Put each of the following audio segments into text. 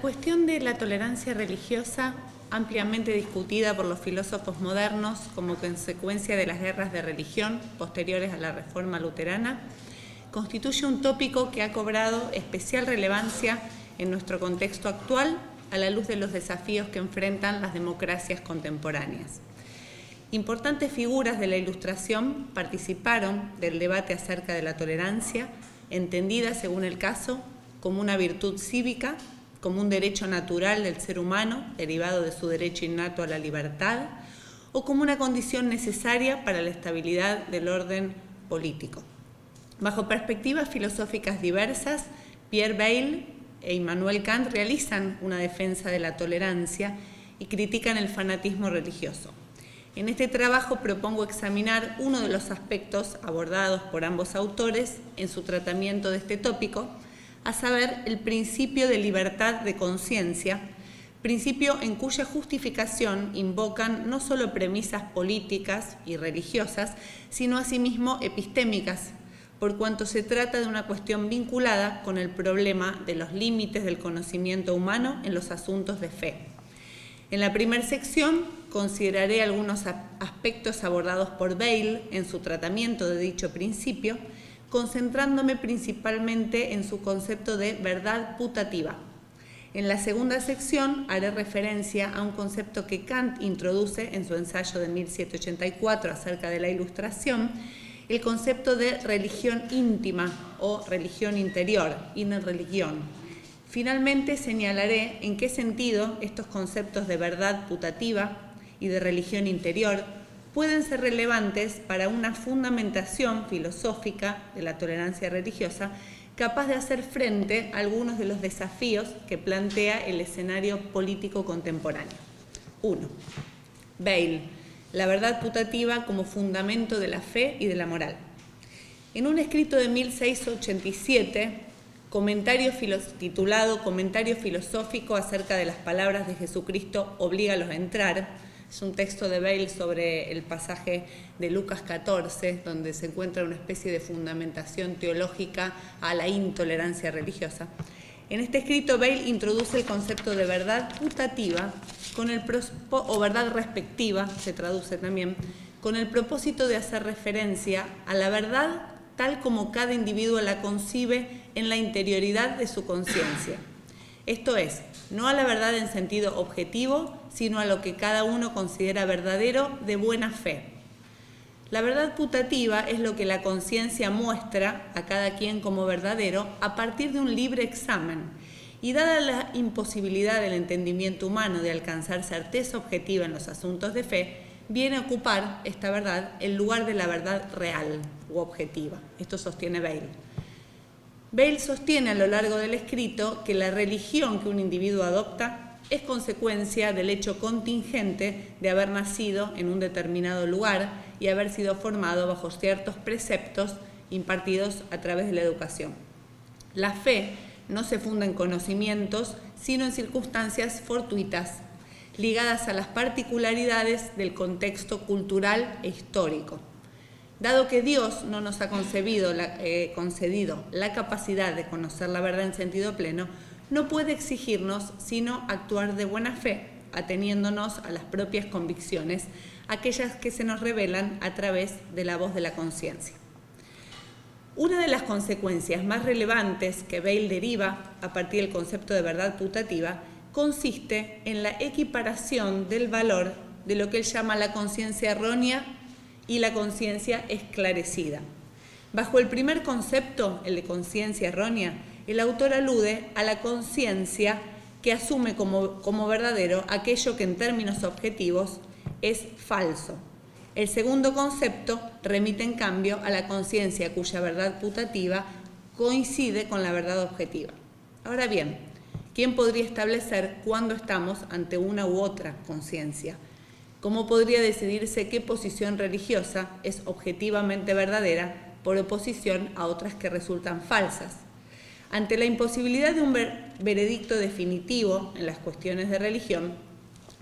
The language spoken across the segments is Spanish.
cuestión de la tolerancia religiosa, ampliamente discutida por los filósofos modernos como consecuencia de las guerras de religión posteriores a la Reforma luterana, constituye un tópico que ha cobrado especial relevancia en nuestro contexto actual a la luz de los desafíos que enfrentan las democracias contemporáneas. Importantes figuras de la Ilustración participaron del debate acerca de la tolerancia, entendida, según el caso, como una virtud cívica, como un derecho natural del ser humano, derivado de su derecho innato a la libertad, o como una condición necesaria para la estabilidad del orden político. Bajo perspectivas filosóficas diversas, Pierre Bayle e Immanuel Kant realizan una defensa de la tolerancia y critican el fanatismo religioso. En este trabajo propongo examinar uno de los aspectos abordados por ambos autores en su tratamiento de este tópico, a saber, el principio de libertad de conciencia, principio en cuya justificación invocan no solo premisas políticas y religiosas, sino asimismo epistémicas, por cuanto se trata de una cuestión vinculada con el problema de los límites del conocimiento humano en los asuntos de fe. En la primera sección consideraré algunos aspectos abordados por Bayle en su tratamiento de dicho principio, concentrándome principalmente en su concepto de verdad putativa. En la segunda sección haré referencia a un concepto que Kant introduce en su ensayo de 1784 acerca de la Ilustración, el concepto de religión íntima o religión interior, inner religión. Finalmente señalaré en qué sentido estos conceptos de verdad putativa y de religión interior pueden ser relevantes para una fundamentación filosófica de la tolerancia religiosa capaz de hacer frente a algunos de los desafíos que plantea el escenario político contemporáneo. 1. Bayle, la verdad putativa como fundamento de la fe y de la moral. En un escrito de 1687, titulado Comentario filosófico acerca de las palabras de Jesucristo, oblígalos a entrar, es un texto de Bayle sobre el pasaje de Lucas 14, donde se encuentra una especie de fundamentación teológica a la intolerancia religiosa. En este escrito, Bayle introduce el concepto de verdad putativa, o verdad respectiva, se traduce también, con el propósito de hacer referencia a la verdad tal como cada individuo la concibe en la interioridad de su conciencia. Esto es, no a la verdad en sentido objetivo, sino a lo que cada uno considera verdadero de buena fe. La verdad putativa es lo que la conciencia muestra a cada quien como verdadero a partir de un libre examen, y dada la imposibilidad del entendimiento humano de alcanzar certeza objetiva en los asuntos de fe, viene a ocupar esta verdad el lugar de la verdad real u objetiva. Esto sostiene Bayle. Bayle sostiene a lo largo del escrito que la religión que un individuo adopta es consecuencia del hecho contingente de haber nacido en un determinado lugar y haber sido formado bajo ciertos preceptos impartidos a través de la educación. La fe no se funda en conocimientos, sino en circunstancias fortuitas, ligadas a las particularidades del contexto cultural e histórico. Dado que Dios no nos ha concedido la capacidad de conocer la verdad en sentido pleno, no puede exigirnos sino actuar de buena fe, ateniéndonos a las propias convicciones, aquellas que se nos revelan a través de la voz de la conciencia. Una de las consecuencias más relevantes que Bayle deriva a partir del concepto de verdad putativa consiste en la equiparación del valor de lo que él llama la conciencia errónea y la conciencia esclarecida. Bajo el primer concepto, el de conciencia errónea, el autor alude a la conciencia que asume como verdadero aquello que en términos objetivos es falso. El segundo concepto remite en cambio a la conciencia cuya verdad putativa coincide con la verdad objetiva. Ahora bien, ¿quién podría establecer cuándo estamos ante una u otra conciencia? ¿Cómo podría decidirse qué posición religiosa es objetivamente verdadera por oposición a otras que resultan falsas? Ante la imposibilidad de un veredicto definitivo en las cuestiones de religión,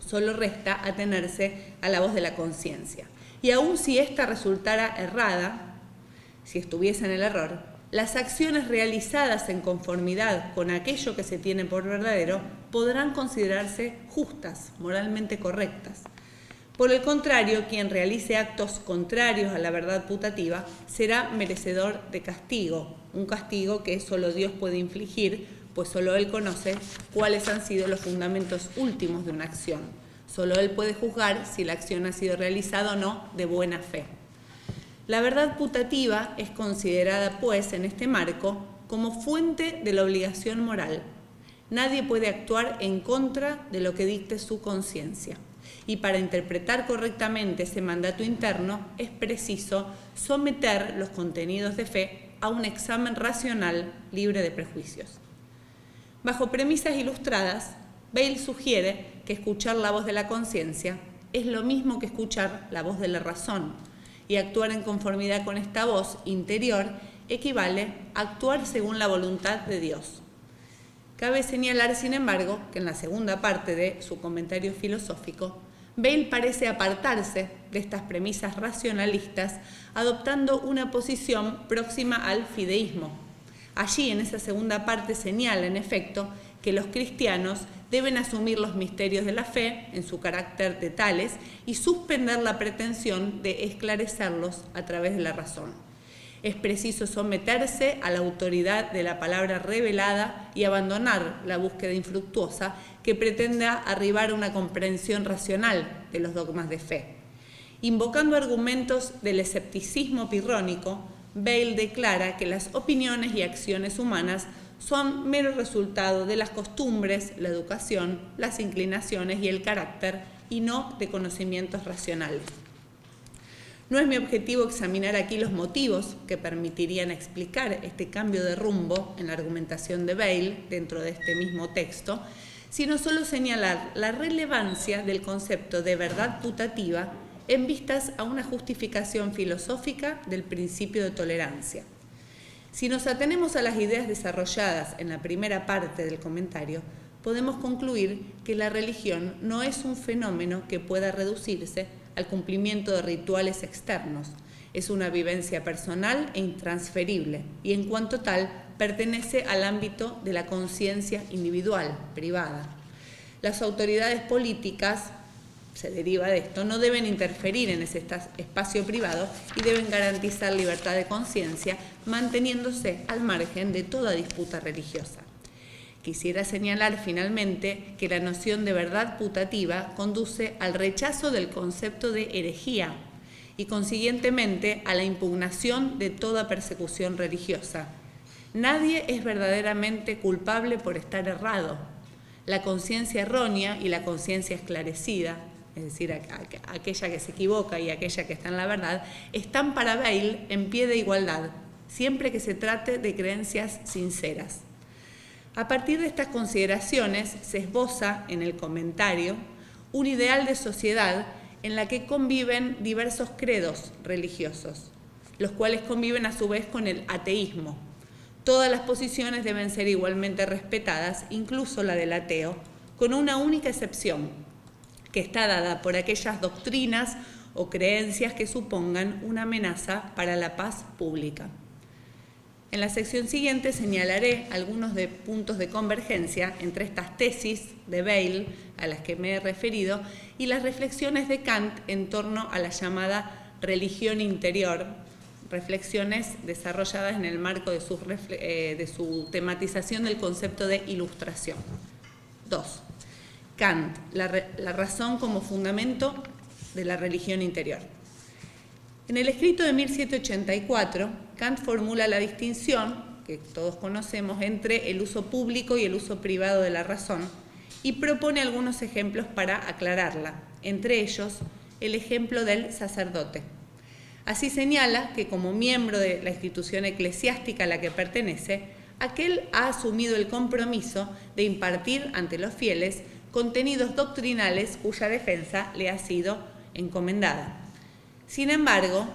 solo resta atenerse a la voz de la conciencia. Y aun si ésta resultara errada, si estuviese en el error, las acciones realizadas en conformidad con aquello que se tiene por verdadero podrán considerarse justas, moralmente correctas. Por el contrario, quien realice actos contrarios a la verdad putativa será merecedor de castigo, un castigo que solo Dios puede infligir, pues solo Él conoce cuáles han sido los fundamentos últimos de una acción. Solo Él puede juzgar si la acción ha sido realizada o no de buena fe. La verdad putativa es considerada, pues, en este marco, como fuente de la obligación moral. Nadie puede actuar en contra de lo que dicte su conciencia. Y para interpretar correctamente ese mandato interno es preciso someter los contenidos de fe a un examen racional libre de prejuicios. Bajo premisas ilustradas, Bayle sugiere que escuchar la voz de la conciencia es lo mismo que escuchar la voz de la razón, y actuar en conformidad con esta voz interior equivale a actuar según la voluntad de Dios. Cabe señalar, sin embargo, que en la segunda parte de su comentario filosófico, Bayle parece apartarse de estas premisas racionalistas, adoptando una posición próxima al fideísmo. Allí, en esa segunda parte, señala, en efecto, que los cristianos deben asumir los misterios de la fe en su carácter de tales y suspender la pretensión de esclarecerlos a través de la razón. Es preciso someterse a la autoridad de la palabra revelada y abandonar la búsqueda infructuosa que pretenda arribar a una comprensión racional de los dogmas de fe. Invocando argumentos del escepticismo pirrónico, Bayle declara que las opiniones y acciones humanas son mero resultado de las costumbres, la educación, las inclinaciones y el carácter, y no de conocimientos racionales. No es mi objetivo examinar aquí los motivos que permitirían explicar este cambio de rumbo en la argumentación de Bayle dentro de este mismo texto, sino solo señalar la relevancia del concepto de verdad putativa en vistas a una justificación filosófica del principio de tolerancia. Si nos atenemos a las ideas desarrolladas en la primera parte del comentario, podemos concluir que la religión no es un fenómeno que pueda reducirse al cumplimiento de rituales externos. Es una vivencia personal e intransferible y, en cuanto tal, pertenece al ámbito de la conciencia individual, privada. Las autoridades políticas, se deriva de esto, no deben interferir en ese espacio privado y deben garantizar libertad de conciencia, manteniéndose al margen de toda disputa religiosa. Quisiera señalar finalmente que la noción de verdad putativa conduce al rechazo del concepto de herejía y consiguientemente a la impugnación de toda persecución religiosa. Nadie es verdaderamente culpable por estar errado. La conciencia errónea y la conciencia esclarecida, es decir, aquella que se equivoca y aquella que está en la verdad, están para Bayle en pie de igualdad, siempre que se trate de creencias sinceras. A partir de estas consideraciones se esboza en el comentario un ideal de sociedad en la que conviven diversos credos religiosos, los cuales conviven a su vez con el ateísmo. Todas las posiciones deben ser igualmente respetadas, incluso la del ateo, con una única excepción, que está dada por aquellas doctrinas o creencias que supongan una amenaza para la paz pública. En la sección siguiente señalaré algunos puntos de convergencia entre estas tesis de Bayle a las que me he referido y las reflexiones de Kant en torno a la llamada religión interior, reflexiones desarrolladas en el marco de su tematización del concepto de ilustración. 2. Kant, la razón como fundamento de la religión interior. En el escrito de 1784, Kant formula la distinción, que todos conocemos, entre el uso público y el uso privado de la razón y propone algunos ejemplos para aclararla, entre ellos el ejemplo del sacerdote. Así señala que como miembro de la institución eclesiástica a la que pertenece, aquel ha asumido el compromiso de impartir ante los fieles contenidos doctrinales cuya defensa le ha sido encomendada. Sin embargo,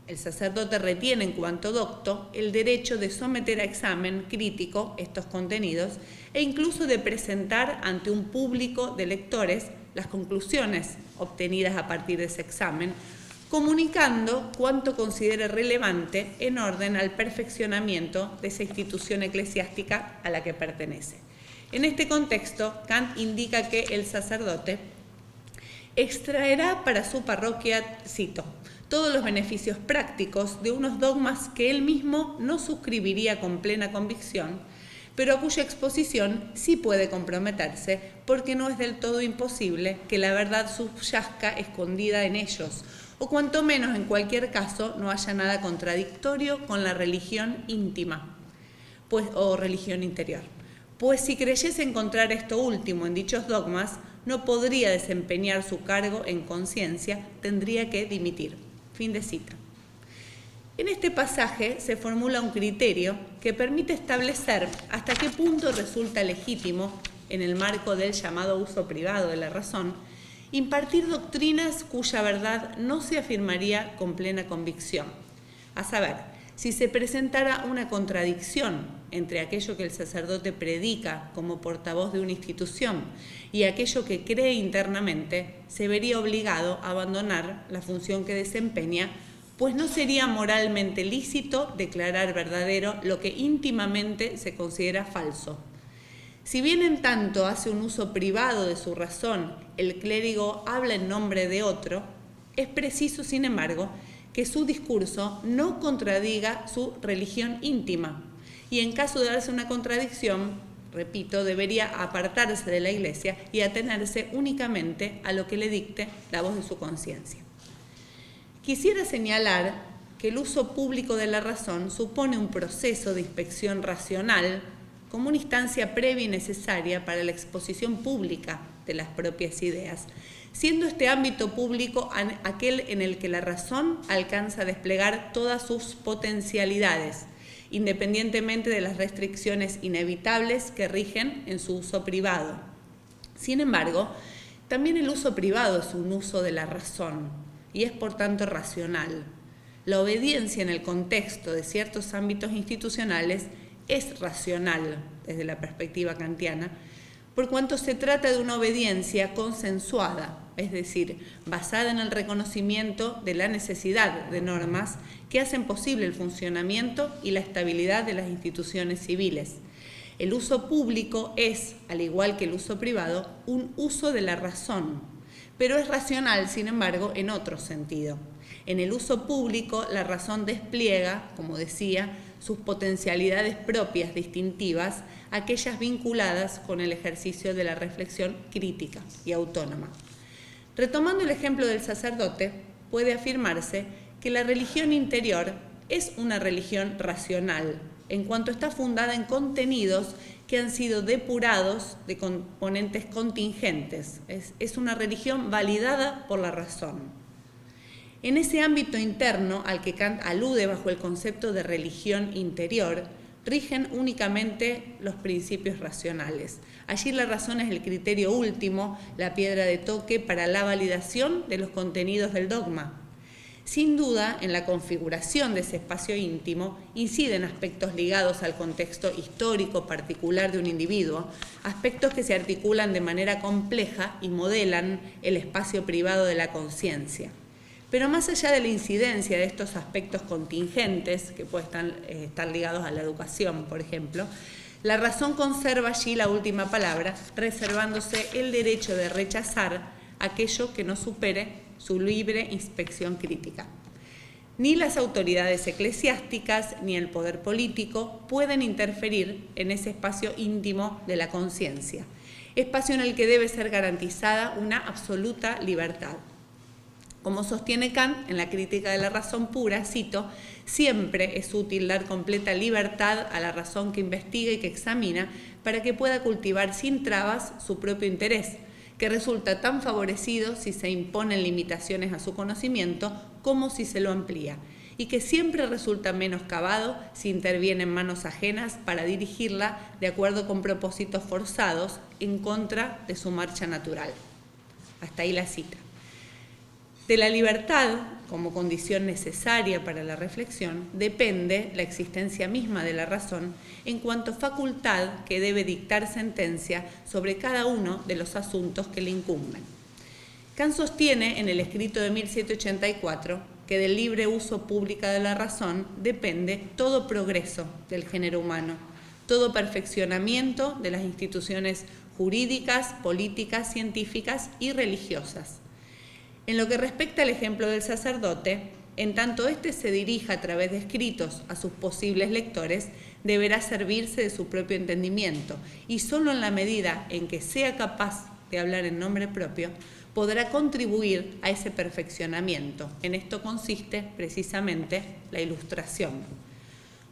el sacerdote retiene en cuanto docto el derecho de someter a examen crítico estos contenidos e incluso de presentar ante un público de lectores las conclusiones obtenidas a partir de ese examen, comunicando cuanto considere relevante en orden al perfeccionamiento de esa institución eclesiástica a la que pertenece. En este contexto, Kant indica que el sacerdote extraerá para su parroquia, cito, todos los beneficios prácticos de unos dogmas que él mismo no suscribiría con plena convicción, pero a cuya exposición sí puede comprometerse, porque no es del todo imposible que la verdad subyazca escondida en ellos, o cuanto menos en cualquier caso no haya nada contradictorio con la religión íntima o religión interior. Pues si creyese encontrar esto último en dichos dogmas, no podría desempeñar su cargo en conciencia, tendría que dimitir. Fin de cita. En este pasaje se formula un criterio que permite establecer hasta qué punto resulta legítimo, en el marco del llamado uso privado de la razón, impartir doctrinas cuya verdad no se afirmaría con plena convicción. A saber, si se presentara una contradicción entre aquello que el sacerdote predica como portavoz de una institución y aquello que cree internamente, se vería obligado a abandonar la función que desempeña, pues no sería moralmente lícito declarar verdadero lo que íntimamente se considera falso. Si bien en tanto hace un uso privado de su razón, el clérigo habla en nombre de otro, es preciso, sin embargo, que su discurso no contradiga su religión íntima, y en caso de darse una contradicción, repito, debería apartarse de la Iglesia y atenerse únicamente a lo que le dicte la voz de su conciencia. Quisiera señalar que el uso público de la razón supone un proceso de inspección racional como una instancia previa y necesaria para la exposición pública de las propias ideas, siendo este ámbito público aquel en el que la razón alcanza a desplegar todas sus potencialidades, independientemente de las restricciones inevitables que rigen en su uso privado. Sin embargo, también el uso privado es un uso de la razón y es por tanto racional. La obediencia en el contexto de ciertos ámbitos institucionales es racional desde la perspectiva kantiana, por cuanto se trata de una obediencia consensuada, es decir, basada en el reconocimiento de la necesidad de normas que hacen posible el funcionamiento y la estabilidad de las instituciones civiles. El uso público es, al igual que el uso privado, un uso de la razón, pero es racional, sin embargo, en otro sentido. En el uso público, la razón despliega, como decía, sus potencialidades propias distintivas, aquellas vinculadas con el ejercicio de la reflexión crítica y autónoma. Retomando el ejemplo del sacerdote, puede afirmarse que la religión interior es una religión racional, en cuanto está fundada en contenidos que han sido depurados de componentes contingentes. Es una religión validada por la razón. En ese ámbito interno al que Kant alude bajo el concepto de religión interior, rigen únicamente los principios racionales. Allí la razón es el criterio último, la piedra de toque para la validación de los contenidos del dogma. Sin duda, en la configuración de ese espacio íntimo inciden aspectos ligados al contexto histórico particular de un individuo, aspectos que se articulan de manera compleja y modelan el espacio privado de la conciencia. Pero más allá de la incidencia de estos aspectos contingentes, que pueden estar ligados a la educación, por ejemplo, la razón conserva allí la última palabra, reservándose el derecho de rechazar aquello que no supere su libre inspección crítica. Ni las autoridades eclesiásticas ni el poder político pueden interferir en ese espacio íntimo de la conciencia, espacio en el que debe ser garantizada una absoluta libertad. Como sostiene Kant en la crítica de la razón pura, cito, siempre es útil dar completa libertad a la razón que investiga y que examina para que pueda cultivar sin trabas su propio interés, que resulta tan favorecido si se imponen limitaciones a su conocimiento como si se lo amplía, y que siempre resulta menoscabado si interviene en manos ajenas para dirigirla de acuerdo con propósitos forzados en contra de su marcha natural. Hasta ahí la cita. De la libertad, como condición necesaria para la reflexión, depende la existencia misma de la razón en cuanto facultad que debe dictar sentencia sobre cada uno de los asuntos que le incumben. Kant sostiene en el escrito de 1784 que del libre uso público de la razón depende todo progreso del género humano, todo perfeccionamiento de las instituciones jurídicas, políticas, científicas y religiosas. En lo que respecta al ejemplo del sacerdote, en tanto éste se dirija a través de escritos a sus posibles lectores, deberá servirse de su propio entendimiento y solo en la medida en que sea capaz de hablar en nombre propio, podrá contribuir a ese perfeccionamiento. En esto consiste precisamente la ilustración.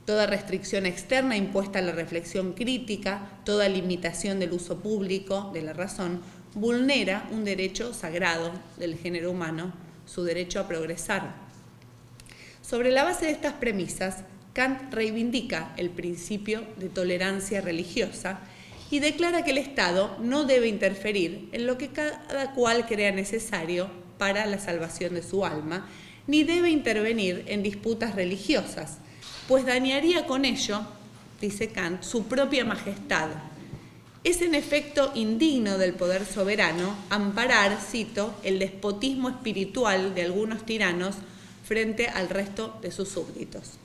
Toda restricción externa impuesta a la reflexión crítica, toda limitación del uso público de la razón, vulnera un derecho sagrado del género humano, su derecho a progresar. Sobre la base de estas premisas, Kant reivindica el principio de tolerancia religiosa y declara que el Estado no debe interferir en lo que cada cual crea necesario para la salvación de su alma, ni debe intervenir en disputas religiosas, pues dañaría con ello, dice Kant, su propia majestad. Es en efecto indigno del poder soberano amparar, cito, el despotismo espiritual de algunos tiranos frente al resto de sus súbditos.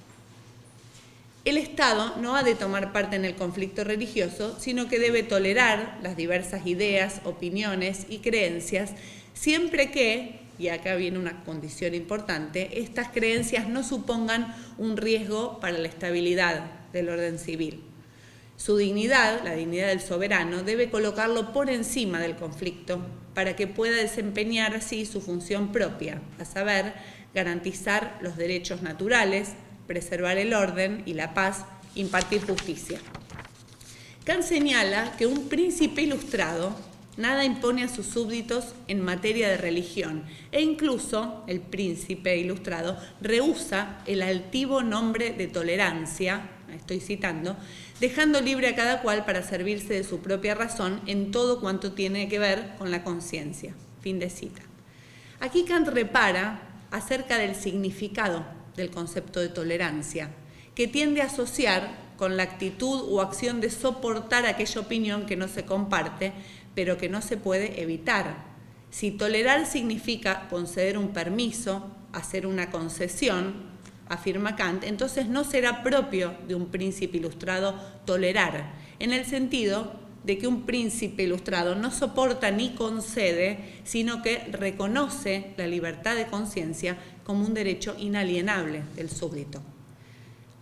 El Estado no ha de tomar parte en el conflicto religioso, sino que debe tolerar las diversas ideas, opiniones y creencias, siempre que, y acá viene una condición importante, estas creencias no supongan un riesgo para la estabilidad del orden civil. Su dignidad, la dignidad del soberano, debe colocarlo por encima del conflicto para que pueda desempeñar así su función propia, a saber, garantizar los derechos naturales, preservar el orden y la paz, impartir justicia. Kant señala que un príncipe ilustrado nada impone a sus súbditos en materia de religión e incluso el príncipe ilustrado rehúsa el altivo nombre de tolerancia, estoy citando, dejando libre a cada cual para servirse de su propia razón en todo cuanto tiene que ver con la conciencia. Fin de cita. Aquí Kant repara acerca del significado del concepto de tolerancia, que tiende a asociar con la actitud o acción de soportar aquella opinión que no se comparte, pero que no se puede evitar. Si tolerar significa conceder un permiso, hacer una concesión, afirma Kant, entonces no será propio de un príncipe ilustrado tolerar, en el sentido de que un príncipe ilustrado no soporta ni concede, sino que reconoce la libertad de conciencia como un derecho inalienable del súbdito.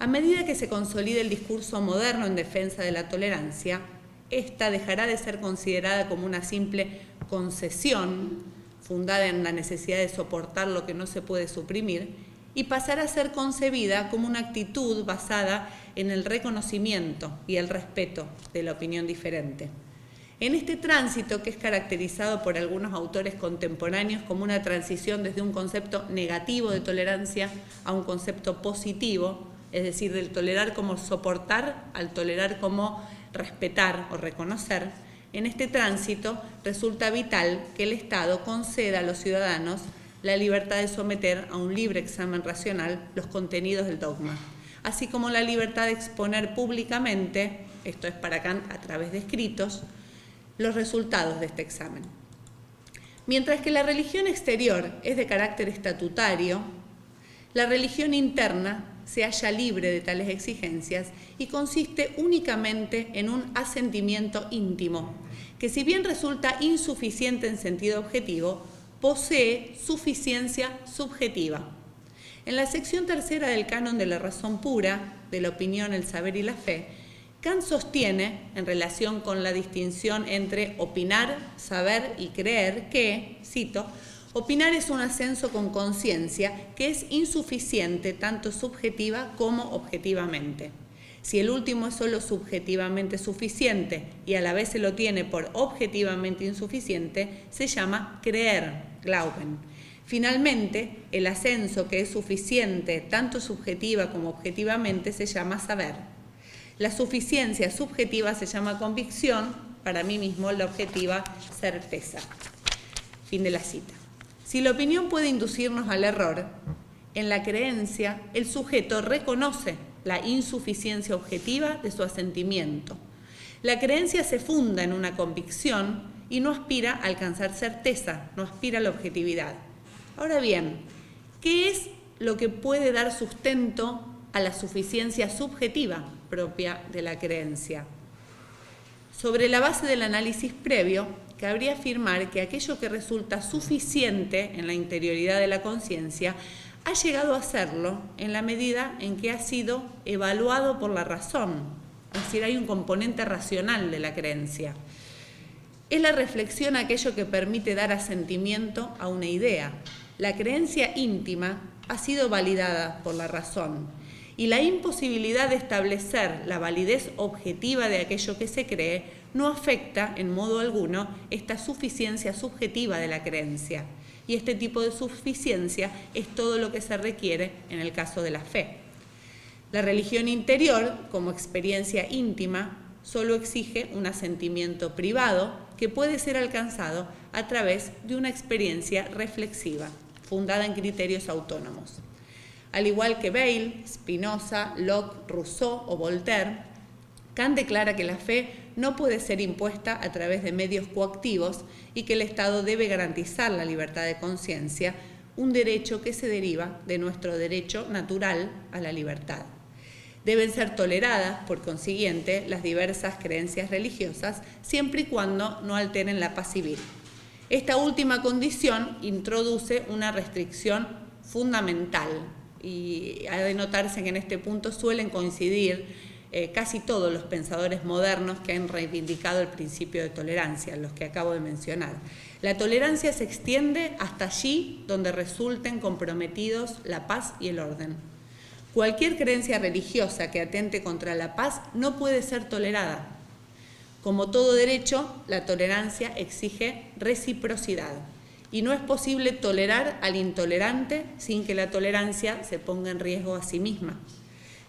A medida que se consolide el discurso moderno en defensa de la tolerancia, esta dejará de ser considerada como una simple concesión fundada en la necesidad de soportar lo que no se puede suprimir y pasará a ser concebida como una actitud basada en el reconocimiento y el respeto de la opinión diferente. En este tránsito, que es caracterizado por algunos autores contemporáneos como una transición desde un concepto negativo de tolerancia a un concepto positivo, es decir, del tolerar como soportar al tolerar como respetar o reconocer, en este tránsito resulta vital que el Estado conceda a los ciudadanos la libertad de someter a un libre examen racional los contenidos del dogma, así como la libertad de exponer públicamente, esto es para Kant a través de escritos, los resultados de este examen. Mientras que la religión exterior es de carácter estatutario, la religión interna se halla libre de tales exigencias y consiste únicamente en un asentimiento íntimo, que si bien resulta insuficiente en sentido objetivo, posee suficiencia subjetiva. En la sección tercera del canon de la razón pura, de la opinión, el saber y la fe, Kant sostiene, en relación con la distinción entre opinar, saber y creer, que, cito, opinar es un ascenso con conciencia que es insuficiente tanto subjetiva como objetivamente. Si el último es solo subjetivamente suficiente y a la vez se lo tiene por objetivamente insuficiente, se llama creer, Glauben. Finalmente, el ascenso que es suficiente tanto subjetiva como objetivamente se llama saber. La suficiencia subjetiva se llama convicción, para mí mismo la objetiva certeza. Fin de la cita. Si la opinión puede inducirnos al error, en la creencia el sujeto reconoce la insuficiencia objetiva de su asentimiento. La creencia se funda en una convicción y no aspira a alcanzar certeza, no aspira a la objetividad. Ahora bien, ¿qué es lo que puede dar sustento a la suficiencia subjetiva propia de la creencia? Sobre la base del análisis previo, cabría afirmar que aquello que resulta suficiente en la interioridad de la conciencia ha llegado a serlo en la medida en que ha sido evaluado por la razón, es decir, hay un componente racional de la creencia. Es la reflexión aquello que permite dar asentimiento a una idea. La creencia íntima ha sido validada por la razón y la imposibilidad de establecer la validez objetiva de aquello que se cree no afecta en modo alguno esta suficiencia subjetiva de la creencia. Y este tipo de suficiencia es todo lo que se requiere en el caso de la fe. La religión interior, como experiencia íntima, solo exige un asentimiento privado que puede ser alcanzado a través de una experiencia reflexiva, fundada en criterios autónomos. Al igual que Bayle, Spinoza, Locke, Rousseau o Voltaire, Kant declara que la fe no puede ser impuesta a través de medios coactivos y que el Estado debe garantizar la libertad de conciencia, un derecho que se deriva de nuestro derecho natural a la libertad. Deben ser toleradas, por consiguiente, las diversas creencias religiosas, siempre y cuando no alteren la paz civil. Esta última condición introduce una restricción fundamental y ha de notarse que en este punto suelen coincidir casi todos los pensadores modernos que han reivindicado el principio de tolerancia, los que acabo de mencionar. La tolerancia se extiende hasta allí donde resulten comprometidos la paz y el orden. Cualquier creencia religiosa que atente contra la paz no puede ser tolerada. Como todo derecho, la tolerancia exige reciprocidad y no es posible tolerar al intolerante sin que la tolerancia se ponga en riesgo a sí misma.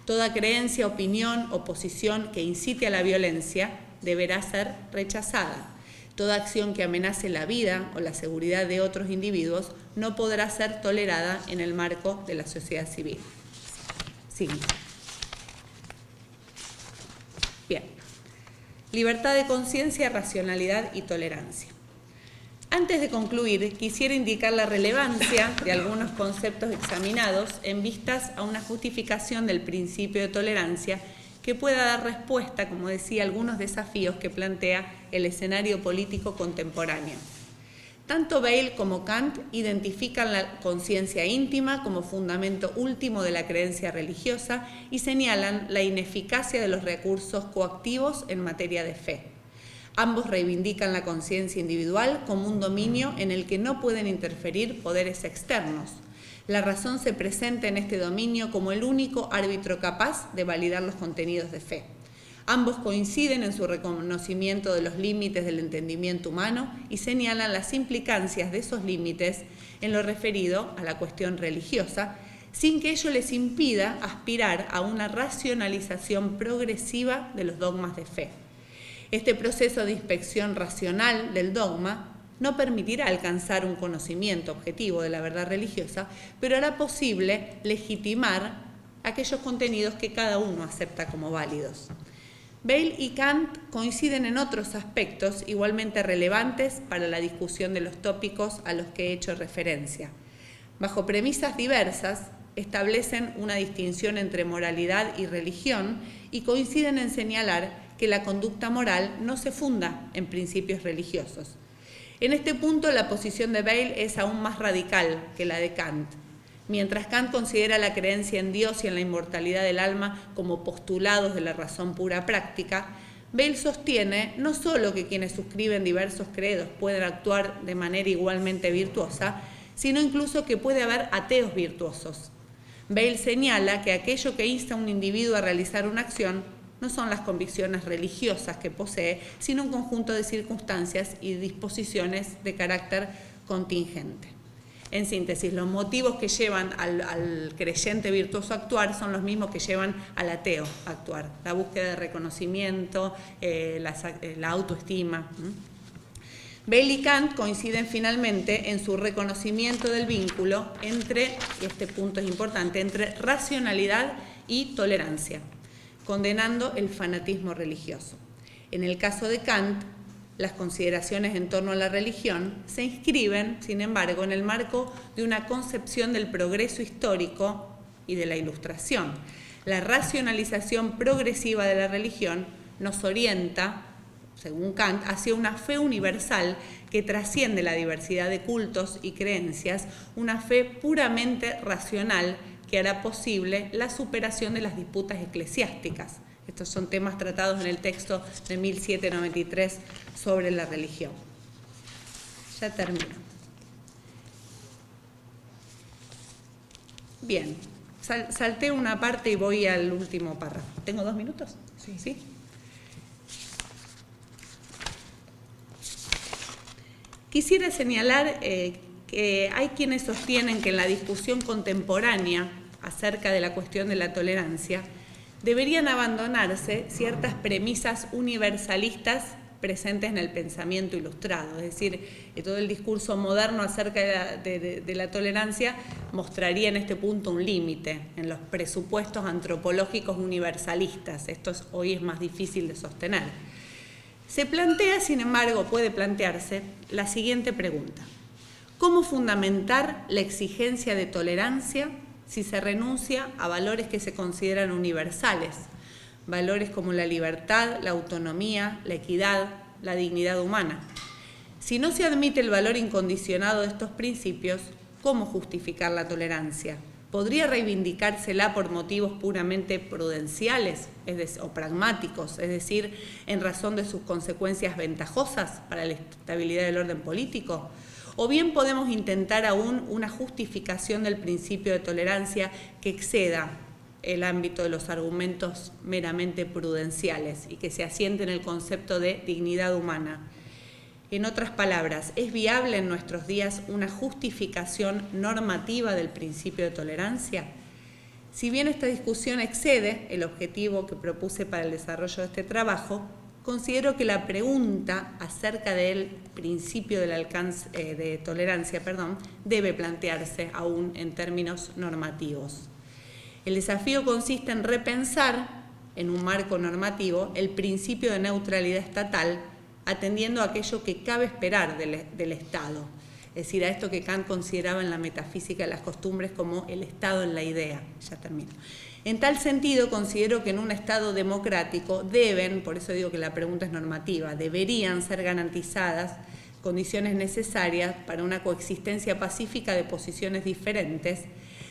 Toda creencia, opinión o posición que incite a la violencia deberá ser rechazada. Toda acción que amenace la vida o la seguridad de otros individuos no podrá ser tolerada en el marco de la sociedad civil. Siguiente. Bien. Libertad de conciencia, racionalidad y tolerancia. Antes de concluir, quisiera indicar la relevancia de algunos conceptos examinados en vistas a una justificación del principio de tolerancia que pueda dar respuesta, como decía, a algunos desafíos que plantea el escenario político contemporáneo. Tanto Bayle como Kant identifican la conciencia íntima como fundamento último de la creencia religiosa y señalan la ineficacia de los recursos coactivos en materia de fe. Ambos reivindican la conciencia individual como un dominio en el que no pueden interferir poderes externos. La razón se presenta en este dominio como el único árbitro capaz de validar los contenidos de fe. Ambos coinciden en su reconocimiento de los límites del entendimiento humano y señalan las implicancias de esos límites en lo referido a la cuestión religiosa, sin que ello les impida aspirar a una racionalización progresiva de los dogmas de fe. Este proceso de inspección racional del dogma no permitirá alcanzar un conocimiento objetivo de la verdad religiosa, pero hará posible legitimar aquellos contenidos que cada uno acepta como válidos. Bayle y Kant coinciden en otros aspectos igualmente relevantes para la discusión de los tópicos a los que he hecho referencia. Bajo premisas diversas, establecen una distinción entre moralidad y religión y coinciden en señalar que la conducta moral no se funda en principios religiosos. En este punto, la posición de Bayle es aún más radical que la de Kant. Mientras Kant considera la creencia en Dios y en la inmortalidad del alma como postulados de la razón pura práctica, Bayle sostiene no solo que quienes suscriben diversos credos pueden actuar de manera igualmente virtuosa, sino incluso que puede haber ateos virtuosos. Bayle señala que aquello que insta a un individuo a realizar una acción no son las convicciones religiosas que posee, sino un conjunto de circunstancias y disposiciones de carácter contingente. En síntesis, los motivos que llevan al creyente virtuoso a actuar son los mismos que llevan al ateo a actuar. La búsqueda de reconocimiento, la autoestima. Bayle y Kant coinciden finalmente en su reconocimiento del vínculo entre, y este punto es importante, entre racionalidad y tolerancia, condenando el fanatismo religioso. En el caso de Kant, las consideraciones en torno a la religión se inscriben, sin embargo, en el marco de una concepción del progreso histórico y de la Ilustración. La racionalización progresiva de la religión nos orienta, según Kant, hacia una fe universal que trasciende la diversidad de cultos y creencias, una fe puramente racional que hará posible la superación de las disputas eclesiásticas. Estos son temas tratados en el texto de 1793 sobre la religión. Ya termino. Bien, salté una parte y voy al último párrafo. ¿Tengo 2 minutos? Sí. Quisiera señalar que hay quienes sostienen que en la discusión contemporánea acerca de la cuestión de la tolerancia deberían abandonarse ciertas premisas universalistas presentes en el pensamiento ilustrado. Es decir, todo el discurso moderno acerca de la tolerancia mostraría en este punto un límite en los presupuestos antropológicos universalistas. Esto hoy es más difícil de sostener. Se plantea, sin embargo, puede plantearse la siguiente pregunta: ¿cómo fundamentar la exigencia de tolerancia si se renuncia a valores que se consideran universales? Valores como la libertad, la autonomía, la equidad, la dignidad humana. Si no se admite el valor incondicionado de estos principios, ¿cómo justificar la tolerancia? ¿Podría reivindicársela por motivos puramente prudenciales o pragmáticos, es decir, en razón de sus consecuencias ventajosas para la estabilidad del orden político? ¿O bien podemos intentar aún una justificación del principio de tolerancia que exceda el ámbito de los argumentos meramente prudenciales y que se asiente en el concepto de dignidad humana? En otras palabras, ¿es viable en nuestros días una justificación normativa del principio de tolerancia? Si bien esta discusión excede el objetivo que propuse para el desarrollo de este trabajo, considero que la pregunta acerca del principio del alcance de tolerancia, debe plantearse aún en términos normativos. El desafío consiste en repensar, en un marco normativo, el principio de neutralidad estatal, atendiendo a aquello que cabe esperar del Estado, es decir, a esto que Kant consideraba en la metafísica de las costumbres como el Estado en la idea. Ya termino. En tal sentido, considero que en un Estado democrático por eso digo que la pregunta es normativa, deberían ser garantizadas condiciones necesarias para una coexistencia pacífica de posiciones diferentes,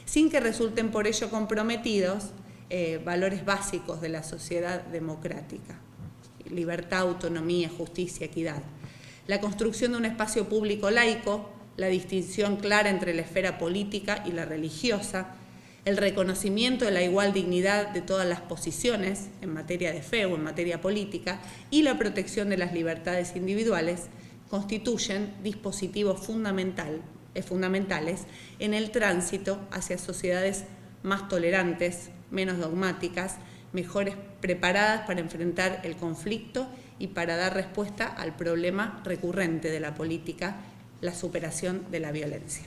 sin que resulten por ello comprometidos valores básicos de la sociedad democrática: libertad, autonomía, justicia, equidad. La construcción de un espacio público laico, la distinción clara entre la esfera política y la religiosa, el reconocimiento de la igual dignidad de todas las posiciones en materia de fe o en materia política y la protección de las libertades individuales constituyen dispositivos fundamentales en el tránsito hacia sociedades más tolerantes, menos dogmáticas, mejores preparadas para enfrentar el conflicto y para dar respuesta al problema recurrente de la política, la superación de la violencia.